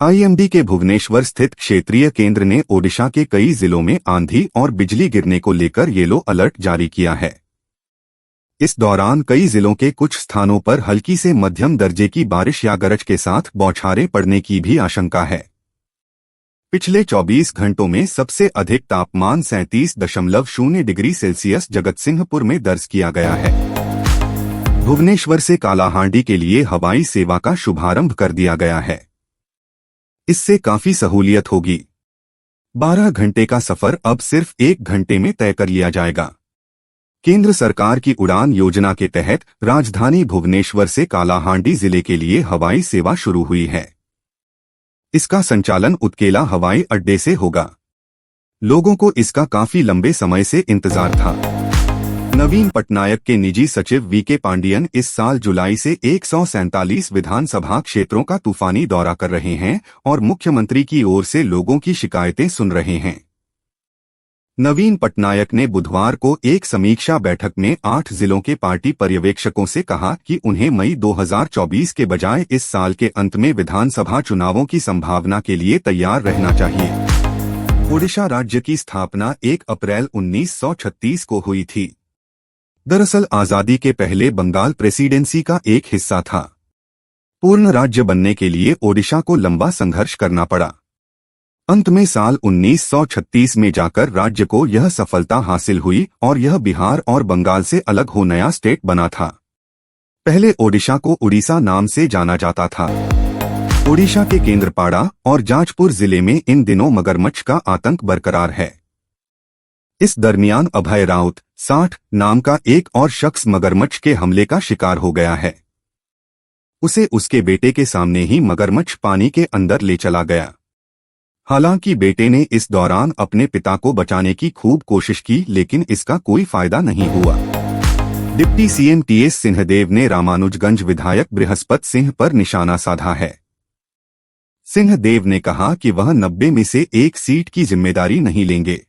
IMD के भुवनेश्वर स्थित क्षेत्रीय केंद्र ने ओडिशा के कई जिलों में आंधी और बिजली गिरने को लेकर येलो अलर्ट जारी किया है। इस दौरान कई जिलों के कुछ स्थानों पर हल्की से मध्यम दर्जे की बारिश या गरज के साथ बौछारें पड़ने की भी आशंका है। पिछले 24 घंटों में सबसे अधिक तापमान 37.0 डिग्री सेल्सियस जगतसिंहपुर में दर्ज किया गया है। भुवनेश्वर से कालाहांडी के लिए हवाई सेवा का शुभारंभ कर दिया गया है। इससे काफी सहूलियत होगी। 12 घंटे का सफर अब सिर्फ 1 घंटे में तय कर लिया जाएगा। केंद्र सरकार की उड़ान योजना के तहत राजधानी भुवनेश्वर से कालाहांडी जिले के लिए हवाई सेवा शुरू हुई है। इसका संचालन उत्केला हवाई अड्डे से होगा। लोगों को इसका काफी लंबे समय से इंतजार था। नवीन पटनायक के निजी सचिव वीके पांडियन इस साल जुलाई से 147 विधानसभा क्षेत्रों का तूफानी दौरा कर रहे हैं और मुख्यमंत्री की ओर से लोगों की शिकायतें सुन रहे हैं। नवीन पटनायक ने बुधवार को एक समीक्षा बैठक में 8 जिलों के पार्टी पर्यवेक्षकों से कहा कि उन्हें मई 2024 के बजाय इस साल के अंत में विधानसभा चुनावों की संभावना के लिए तैयार रहना चाहिए। ओडिशा राज्य की स्थापना 1 अप्रैल 1936 को हुई थी। दरअसल आजादी के पहले बंगाल प्रेसिडेंसी का एक हिस्सा था। पूर्ण राज्य बनने के लिए ओडिशा को लंबा संघर्ष करना पड़ा। अंत में साल 1936 में जाकर राज्य को यह सफलता हासिल हुई और यह बिहार और बंगाल से अलग हो नया स्टेट बना था। पहले ओडिशा को उड़ीसा नाम से जाना जाता था। ओडिशा के केंद्रपाड़ा और जाजपुर जिले में इन दिनों मगरमच्छ का आतंक बरकरार है। इस दरमियान अभय राउत 60 नाम का एक और शख्स मगरमच्छ के हमले का शिकार हो गया है। उसे उसके बेटे के सामने ही मगरमच्छ पानी के अंदर ले चला गया। हालांकि बेटे ने इस दौरान अपने पिता को बचाने की खूब कोशिश की, लेकिन इसका कोई फायदा नहीं हुआ। डिप्टी सीएम टीएस सिंहदेव ने रामानुजगंज विधायक बृहस्पत सिंह पर निशाना साधा है। सिंहदेव ने कहा कि वह 90 में से 1 सीट की जिम्मेदारी नहीं लेंगे।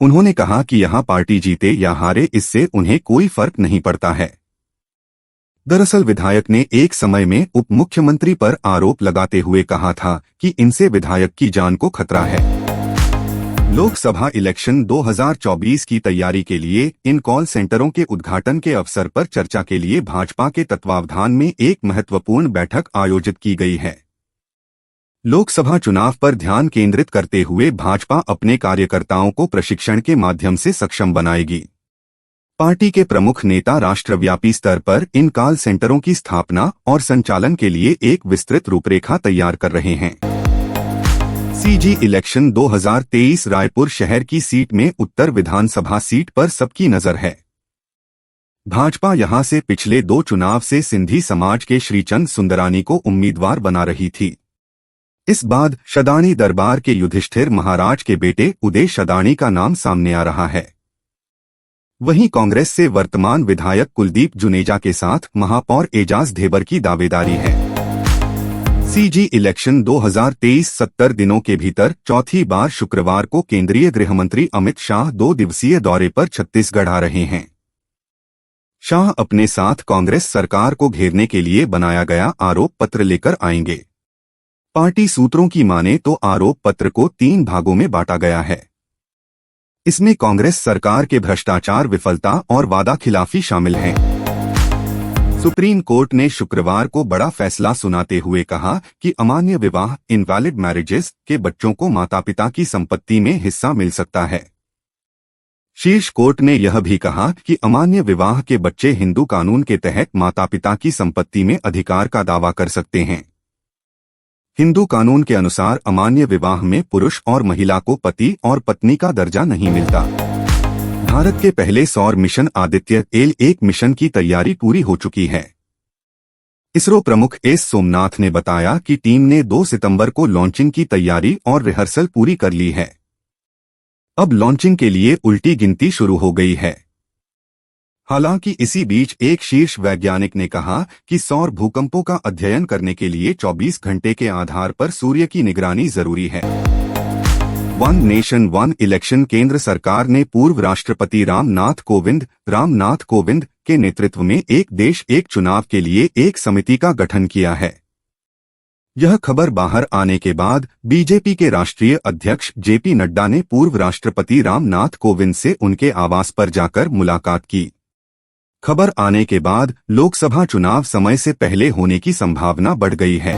उन्होंने कहा कि यहां पार्टी जीते या हारे इससे उन्हें कोई फर्क नहीं पड़ता है। दरअसल विधायक ने एक समय में उप मुख्यमंत्री पर आरोप लगाते हुए कहा था कि इनसे विधायक की जान को खतरा है। लोकसभा इलेक्शन 2024 की तैयारी के लिए इन कॉल सेंटरों के उद्घाटन के अवसर पर चर्चा के लिए भाजपा के तत्वावधान में एक महत्वपूर्ण बैठक आयोजित की गई है। लोकसभा चुनाव पर ध्यान केंद्रित करते हुए भाजपा अपने कार्यकर्ताओं को प्रशिक्षण के माध्यम से सक्षम बनाएगी। पार्टी के प्रमुख नेता राष्ट्रव्यापी स्तर पर इन कॉल सेंटरों की स्थापना और संचालन के लिए एक विस्तृत रूपरेखा तैयार कर रहे हैं। सीजी इलेक्शन 2023 रायपुर शहर की सीट में उत्तर विधानसभा सीट पर सबकी नजर है। भाजपा यहां से पिछले 2 चुनाव से सिंधी समाज के श्रीचंद सुंदरानी को उम्मीदवार बना रही थी। इस बाद शदाणी दरबार के युधिष्ठिर महाराज के बेटे उदय शदाणी का नाम सामने आ रहा है। वहीं कांग्रेस से वर्तमान विधायक कुलदीप जुनेजा के साथ महापौर एजाज ढेबर की दावेदारी है। सीजी इलेक्शन 2023 70 दिनों के भीतर चौथी बार शुक्रवार को केंद्रीय गृहमंत्री अमित शाह 2 दिवसीय दौरे पर छत्तीसगढ़ आ रहे हैं। शाह अपने साथ कांग्रेस सरकार को घेरने के लिए बनाया गया आरोप पत्र लेकर आएंगे। पार्टी सूत्रों की माने तो आरोप पत्र को 3 भागों में बांटा गया है। इसमें कांग्रेस सरकार के भ्रष्टाचार, विफलता और वादा खिलाफी शामिल हैं। सुप्रीम कोर्ट ने शुक्रवार को बड़ा फैसला सुनाते हुए कहा कि अमान्य विवाह इनवैलिड मैरिजेस के बच्चों को माता पिता की संपत्ति में हिस्सा मिल सकता है। शीर्ष कोर्ट ने यह भी कहा कि अमान्य विवाह के बच्चे हिंदू कानून के तहत माता पिता की संपत्ति में अधिकार का दावा कर सकते हैं। हिंदू कानून के अनुसार अमान्य विवाह में पुरुष और महिला को पति और पत्नी का दर्जा नहीं मिलता। भारत के पहले सौर मिशन आदित्य L1 मिशन की तैयारी पूरी हो चुकी है। इसरो प्रमुख एस सोमनाथ ने बताया कि टीम ने 2 सितंबर को लॉन्चिंग की तैयारी और रिहर्सल पूरी कर ली है। अब लॉन्चिंग के लिए उल्टी गिनती शुरू हो गई है। हालांकि इसी बीच एक शीर्ष वैज्ञानिक ने कहा कि सौर भूकंपों का अध्ययन करने के लिए 24 घंटे के आधार पर सूर्य की निगरानी जरूरी है। वन नेशन वन इलेक्शन केंद्र सरकार ने पूर्व राष्ट्रपति रामनाथ कोविंद के नेतृत्व में एक देश एक चुनाव के लिए एक समिति का गठन किया है। यह खबर बाहर आने के बाद बीजेपी के राष्ट्रीय अध्यक्ष जेपी नड्डा ने पूर्व राष्ट्रपति रामनाथ कोविंद से उनके आवास पर जाकर मुलाकात की। खबर आने के बाद लोकसभा चुनाव समय से पहले होने की संभावना बढ़ गई है।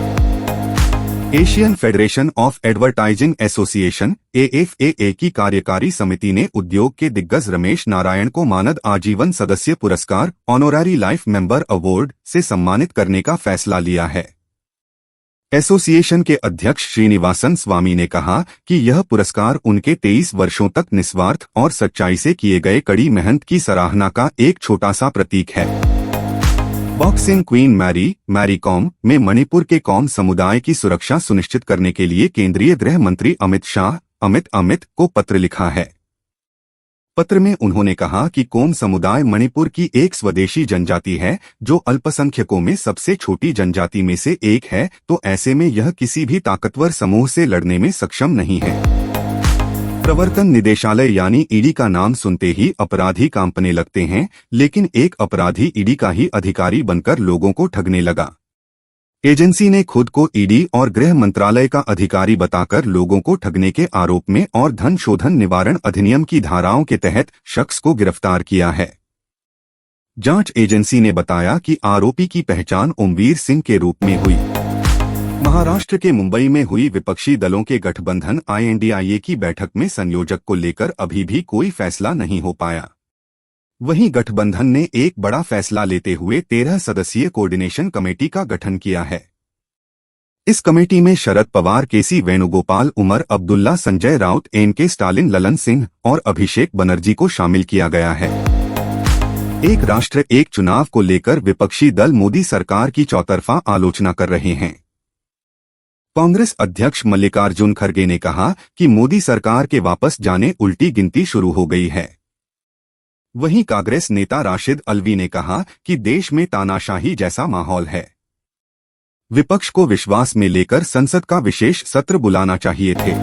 Asian federation of advertising association AFAA की कार्यकारी समिति ने उद्योग के दिग्गज रमेश नारायण को मानद आजीवन सदस्य पुरस्कार ऑनोररी लाइफ मेंबर अवार्ड से सम्मानित करने का फैसला लिया है। एसोसिएशन के अध्यक्ष श्रीनिवासन स्वामी ने कहा कि यह पुरस्कार उनके 23 वर्षों तक निस्वार्थ और सच्चाई से किए गए कड़ी मेहनत की सराहना का एक छोटा सा प्रतीक है। बॉक्सिंग क्वीन मैरी कॉम में मणिपुर के कॉम समुदाय की सुरक्षा सुनिश्चित करने के लिए केंद्रीय गृह मंत्री अमित शाह अमित को पत्र लिखा है। पत्र में उन्होंने कहा कि कोम समुदाय मणिपुर की एक स्वदेशी जनजाति है जो अल्पसंख्यकों में सबसे छोटी जनजाति में से एक है, तो ऐसे में यह किसी भी ताकतवर समूह से लड़ने में सक्षम नहीं है। प्रवर्तन निदेशालय यानी ईडी का नाम सुनते ही अपराधी कांपने लगते हैं, लेकिन एक अपराधी ईडी का ही अधिकारी बनकर लोगों को ठगने लगा। एजेंसी ने खुद को ईडी और गृह मंत्रालय का अधिकारी बताकर लोगों को ठगने के आरोप में और धन शोधन निवारण अधिनियम की धाराओं के तहत शख्स को गिरफ्तार किया है। जांच एजेंसी ने बताया कि आरोपी की पहचान ओमवीर सिंह के रूप में हुई। महाराष्ट्र के मुंबई में हुई विपक्षी दलों के गठबंधन INDIA की बैठक में संयोजक को लेकर अभी भी कोई फैसला नहीं हो पाया। वहीं गठबंधन ने एक बड़ा फैसला लेते हुए 13 सदस्यीय कोऑर्डिनेशन कमेटी का गठन किया है। इस कमेटी में शरद पवार, केसी वेणुगोपाल, उमर अब्दुल्ला, संजय राउत, NK स्टालिन, ललन सिंह और अभिषेक बनर्जी को शामिल किया गया है। एक राष्ट्र एक चुनाव को लेकर विपक्षी दल मोदी सरकार की चौतरफा आलोचना कर रहे हैं। कांग्रेस अध्यक्ष मल्लिकार्जुन खड़गे ने कहा कि मोदी सरकार के वापस जाने उल्टी गिनती शुरू हो गई है। वहीं कांग्रेस नेता राशिद अल्वी ने कहा कि देश में तानाशाही जैसा माहौल है। विपक्ष को विश्वास में लेकर संसद का विशेष सत्र बुलाना चाहिए थे।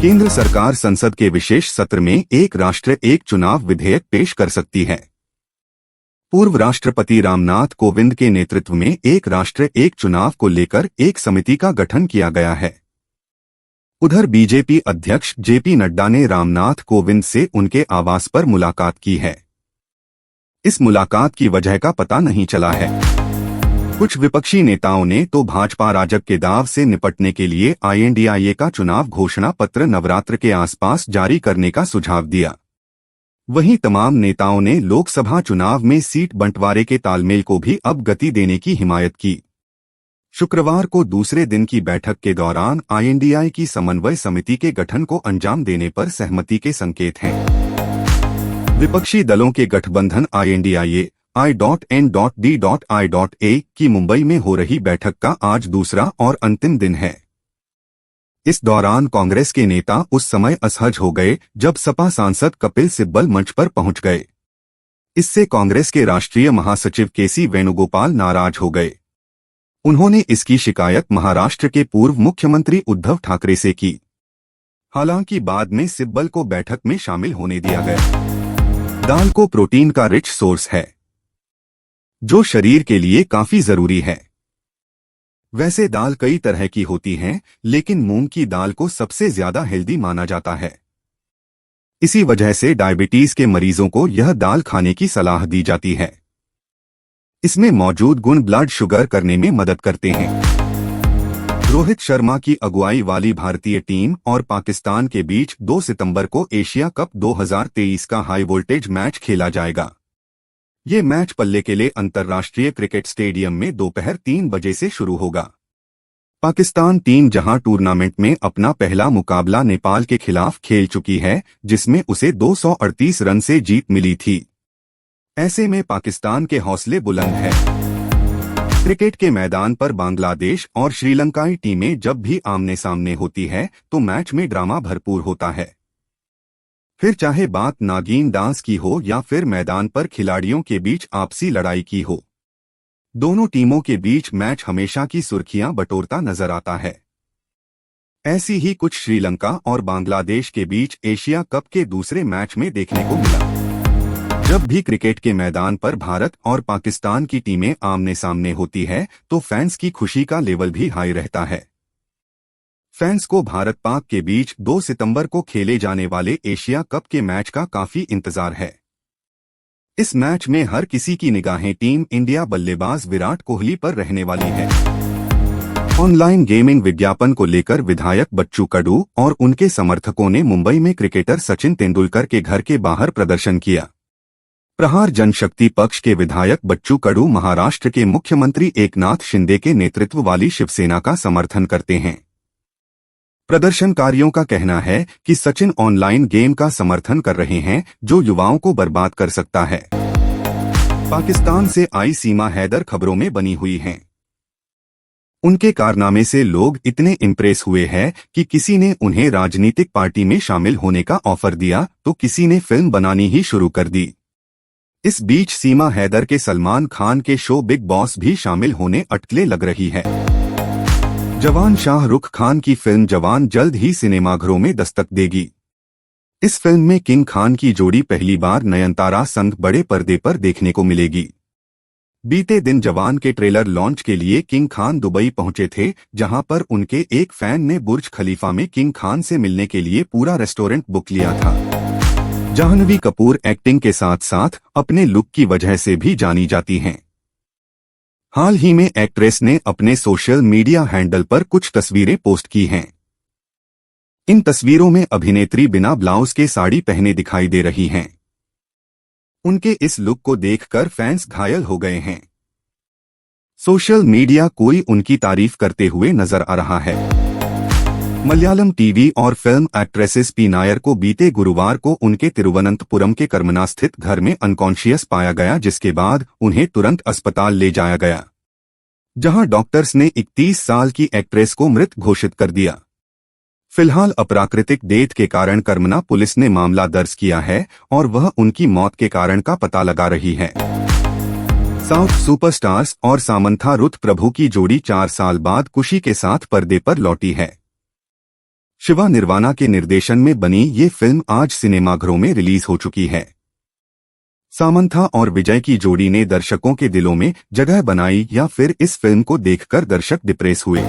केंद्र सरकार संसद के विशेष सत्र में एक राष्ट्र एक चुनाव विधेयक पेश कर सकती है। पूर्व राष्ट्रपति रामनाथ कोविंद के नेतृत्व में एक राष्ट्र एक चुनाव को लेकर एक समिति का गठन किया गया है। उधर बीजेपी अध्यक्ष जेपी नड्डा ने रामनाथ कोविंद से उनके आवास पर मुलाकात की है। इस मुलाकात की वजह का पता नहीं चला है। कुछ विपक्षी नेताओं ने तो भाजपा राजग के दाव से निपटने के लिए INDIA का चुनाव घोषणा पत्र नवरात्र के आसपास जारी करने का सुझाव दिया। वहीं तमाम नेताओं ने लोकसभा चुनाव में सीट बंटवारे के तालमेल को भी अब गति देने की हिमायत की। शुक्रवार को दूसरे दिन की बैठक के दौरान INDIA की समन्वय समिति के गठन को अंजाम देने पर सहमति के संकेत हैं। विपक्षी दलों के गठबंधन INDIA I.N.D.I.A की मुंबई में हो रही बैठक का आज दूसरा और अंतिम दिन है। इस दौरान कांग्रेस के नेता उस समय असहज हो गए जब सपा सांसद कपिल सिब्बल मंच पर पहुंच गए। इससे कांग्रेस के राष्ट्रीय महासचिव केसी वेणुगोपाल नाराज हो गए। उन्होंने इसकी शिकायत महाराष्ट्र के पूर्व मुख्यमंत्री उद्धव ठाकरे से की। हालांकि बाद में सिब्बल को बैठक में शामिल होने दिया गया। दाल को प्रोटीन का रिच सोर्स है जो शरीर के लिए काफी जरूरी है। वैसे दाल कई तरह की होती हैं, लेकिन मूंग की दाल को सबसे ज्यादा हेल्दी माना जाता है। इसी वजह से डायबिटीज के मरीजों को यह दाल खाने की सलाह दी जाती है। इसमें मौजूद गुण ब्लड शुगर करने में मदद करते हैं। रोहित शर्मा की अगुवाई वाली भारतीय टीम और पाकिस्तान के बीच 2 सितंबर को एशिया कप 2023 का हाई वोल्टेज मैच खेला जाएगा। ये मैच पल्ले के लिए अंतर्राष्ट्रीय क्रिकेट स्टेडियम में दोपहर 3 बजे से शुरू होगा। पाकिस्तान टीम जहां टूर्नामेंट में अपना पहला मुकाबला नेपाल के खिलाफ खेल चुकी है, जिसमें उसे 238 रन से जीत मिली थी। ऐसे में पाकिस्तान के हौसले बुलंद हैं। क्रिकेट के मैदान पर बांग्लादेश और श्रीलंकाई टीमें जब भी आमने सामने होती है तो मैच में ड्रामा भरपूर होता है। फिर चाहे बात नागिन डांस की हो या फिर मैदान पर खिलाड़ियों के बीच आपसी लड़ाई की हो, दोनों टीमों के बीच मैच हमेशा की सुर्खियां बटोरता नजर आता है। ऐसी ही कुछ श्रीलंका और बांग्लादेश के बीच एशिया कप के दूसरे मैच में देखने को मिला। जब भी क्रिकेट के मैदान पर भारत और पाकिस्तान की टीमें आमने सामने होती है तो फैंस की खुशी का लेवल भी हाई रहता है। फैंस को भारत पाक के बीच 2 सितंबर को खेले जाने वाले एशिया कप के मैच का काफी इंतजार है। इस मैच में हर किसी की निगाहें टीम इंडिया बल्लेबाज विराट कोहली पर रहने वाली है। ऑनलाइन गेमिंग विज्ञापन को लेकर विधायक बच्चू कडू और उनके समर्थकों ने मुंबई में क्रिकेटर सचिन तेंदुलकर के घर के बाहर प्रदर्शन किया। प्रहार जनशक्ति पक्ष के विधायक बच्चू कडू महाराष्ट्र के मुख्यमंत्री एकनाथ शिंदे के नेतृत्व वाली शिवसेना का समर्थन करते हैं। प्रदर्शनकारियों का कहना है कि सचिन ऑनलाइन गेम का समर्थन कर रहे हैं जो युवाओं को बर्बाद कर सकता है। पाकिस्तान से आई सीमा हैदर खबरों में बनी हुई हैं। उनके कारनामे से लोग इतने इम्प्रेस हुए हैं कि किसी ने उन्हें राजनीतिक पार्टी में शामिल होने का ऑफर दिया तो किसी ने फिल्म बनानी ही शुरू कर दी। इस बीच सीमा हैदर के सलमान खान के शो बिग बॉस भी शामिल होने अटकलें लग रही है। जवान शाहरुख खान की फिल्म जवान जल्द ही सिनेमाघरों में दस्तक देगी। इस फिल्म में किंग खान की जोड़ी पहली बार नयनतारा संग बड़े पर्दे पर देखने को मिलेगी। बीते दिन जवान के ट्रेलर लॉन्च के लिए किंग खान दुबई पहुंचे थे, जहां पर उनके एक फैन ने बुर्ज खलीफा में किंग खान से मिलने के लिए पूरा रेस्टोरेंट बुक लिया था। जाह्नवी कपूर एक्टिंग के साथ साथ अपने लुक की वजह से भी जानी जाती हैं। हाल ही में एक्ट्रेस ने अपने सोशल मीडिया हैंडल पर कुछ तस्वीरें पोस्ट की हैं। इन तस्वीरों में अभिनेत्री बिना ब्लाउज के साड़ी पहने दिखाई दे रही हैं। उनके इस लुक को देखकर फैंस घायल हो गए हैं। सोशल मीडिया कोई उनकी तारीफ करते हुए नजर आ रहा है। मलयालम टीवी और फिल्म एक्ट्रेसेस पी नायर को बीते गुरुवार को उनके तिरुवनंतपुरम के कर्मना स्थित घर में अनकॉन्शियस पाया गया, जिसके बाद उन्हें तुरंत अस्पताल ले जाया गया, जहां डॉक्टर्स ने 31 साल की एक्ट्रेस को मृत घोषित कर दिया। फिलहाल अप्राकृतिक डेथ के कारण कर्मना पुलिस ने मामला दर्ज किया है और वह उनकी मौत के कारण का पता लगा रही है। साउथ सुपरस्टार्स और सामंथा रुथ प्रभु की जोड़ी 4 साल बाद खुशी के साथ पर्दे पर लौटी है। शिवा निर्वाणा के निर्देशन में बनी ये फिल्म आज सिनेमाघरों में रिलीज हो चुकी है। सामंथा और विजय की जोड़ी ने दर्शकों के दिलों में जगह बनाई या फिर इस फिल्म को देखकर दर्शक डिप्रेस हुए।